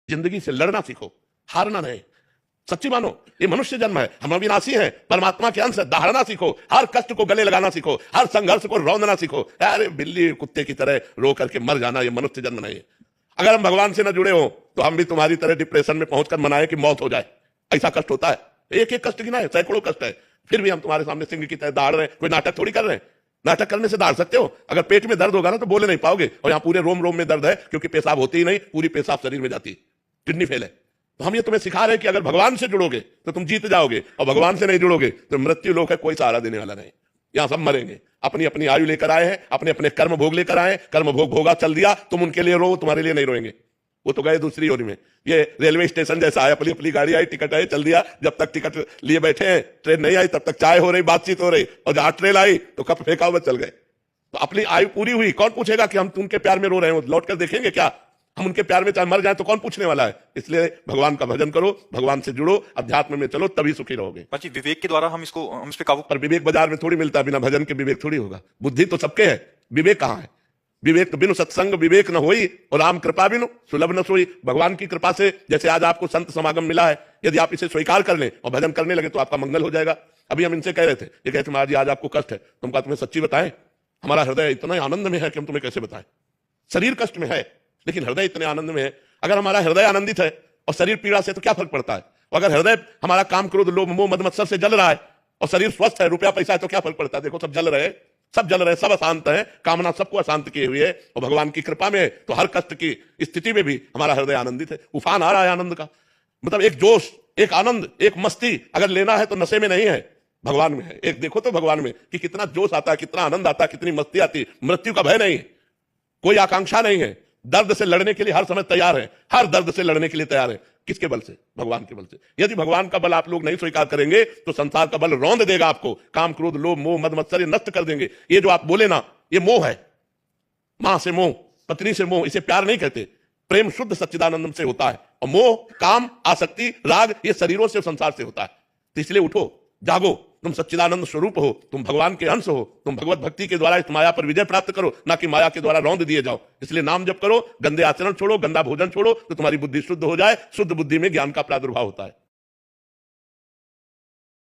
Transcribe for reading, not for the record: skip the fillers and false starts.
जिंदगी से लड़ना सीखो, हारना नहीं। सच्ची मानो, ये मनुष्य जन्म है, हम अविनाशी हैं, परमात्मा के अंश है। दहाड़ना सीखो, हर कष्ट को गले लगाना सीखो, हर संघर्ष को रौंदना सीखो। अरे बिल्ली कुत्ते की तरह रो करके मर जाना, ये मनुष्य जन्म नहीं है। अगर हम भगवान से न जुड़े हो तो हम भी तुम्हारी तरह डिप्रेशन में पहुंचकर मनाए कि मौत हो जाए। ऐसा कष्ट होता है, एक एक कष्ट गिना है, सैकड़ों कष्ट है, फिर भी हम तुम्हारे सामने सिंह की तरह दहाड़ रहे हैं। कोई नाटक थोड़ी कर रहे हैं। नाटक करने से दहाड़ सकते हो? अगर पेट में दर्द होगा ना तो बोले नहीं पाओगे, और यहाँ पूरे रोम रोम में दर्द है, क्योंकि पेशाब होती ही नहीं, पूरी पेशाब शरीर में जाती है, किडनी फेल है। तो हम ये तुम्हें सिखा रहे हैं कि अगर भगवान से जुड़ोगे तो तुम जीत जाओगे, और भगवान से नहीं जुड़ोगे तो मृत्यु लोक है, कोई सहारा देने वाला नहीं। यहां सब मरेंगे। अपनी अपनी आयु लेकर आए हैं, अपने अपने कर्म भोग लेकर आए, कर्म भोग भोगा चल दिया, तुम उनके लिए रो, तुम्हारे लिए नहीं रोएंगे। वो तो गए दूसरी ओर में। ये रेलवे स्टेशन जैसा है, अपनी अपनी गाड़ी आई, टिकट आई, चल दिया। जब तक टिकट लिए बैठे हैं, ट्रेन नहीं आई, तब तक चाय हो रही, बातचीत हो रही, और जहां ट्रेन आई तो कप फेंका हुआ चल गए। तो अपनी आयु पूरी हुई, कौन पूछेगा कि हम तुमके प्यार में रो रहे हो? लौट कर देखेंगे क्या? हम उनके प्यार में चाहे मर जाए तो कौन पूछने वाला है? इसलिए भगवान का भजन करो, भगवान से जुड़ो, अध्यात्म में चलो, तभी सुखी रहोगे। जी, विवेक के द्वारा हम इस पे काबू। पर विवेक बाजार में थोड़ी मिलता है, बिना भजन के विवेक थोड़ी होगा। बुद्धि तो सबके है, विवेक कहां है? विवेक तो बिनु सत्संग विवेक न होई, और राम कृपा बिनु सुलभ न सोई। भगवान की कृपा से जैसे आज आपको संत समागम मिला है, यदि आप इसे स्वीकार कर लें और भजन करने लगे तो आपका मंगल हो जाएगा। अभी हम इनसे कह रहे थे, ये कहते महाराज जी आज आपको कष्ट है, तुमका तुम्हें सच्ची बताएं, हमारा हृदय इतना आनंद में है कि हम तुम्हें कैसे बताएं। शरीर कष्ट में है लेकिन हृदय इतने आनंद में है। अगर हमारा हृदय आनंदित है और शरीर पीड़ा से, तो क्या फर्क पड़ता है? अगर हृदय हमारा काम क्रोध लोभ मोह मद मत्सर से जल रहा है और शरीर स्वस्थ है, रुपया पैसा है, तो क्या फर्क पड़ता है? देखो सब जल रहे, सब जल रहे, सब अशांत है, कामना सबको अशांत किए हुए है, और भगवान की कृपा में तो हर कष्ट की स्थिति में भी हमारा हृदय आनंदित है। उफान आ रहा है आनंद का, मतलब एक जोश, एक आनंद, एक मस्ती अगर लेना है तो नशे में नहीं है, भगवान में है। एक देखो तो भगवान में कि कितना जोश आता है, कितना आनंद आता है, कितनी मस्ती आती है। मृत्यु का भय नहीं है, कोई आकांक्षा नहीं है, दर्द से लड़ने के लिए हर समय तैयार है, हर दर्द से लड़ने के लिए तैयार है। किसके बल से? भगवान के बल से। यदि भगवान का बल आप लोग नहीं स्वीकार करेंगे तो संसार का बल रौंद देगा आपको। काम क्रोध लोभ मोह मद मत्सर ये नष्ट कर देंगे। ये जो आप बोले ना, ये मोह है, मां से मोह, पत्नी से मोह, इसे प्यार नहीं कहते। प्रेम शुद्ध सच्चिदानंदम से होता है, और मोह काम आसक्ति राग ये शरीरों से संसार से होता है। तो इसलिए उठो, जागो, तुम सच्चिदानंद स्वरूप हो, तुम भगवान के अंश हो, तुम भगवत भक्ति के द्वारा इस माया पर विजय प्राप्त करो, ना कि माया के द्वारा रौंद दिए जाओ। इसलिए नाम जप करो, गंदे आचरण छोड़ो, गंदा भोजन छोड़ो, तो तुम्हारी बुद्धि शुद्ध हो जाए। शुद्ध बुद्धि में ज्ञान का प्रादुर्भाव होता है।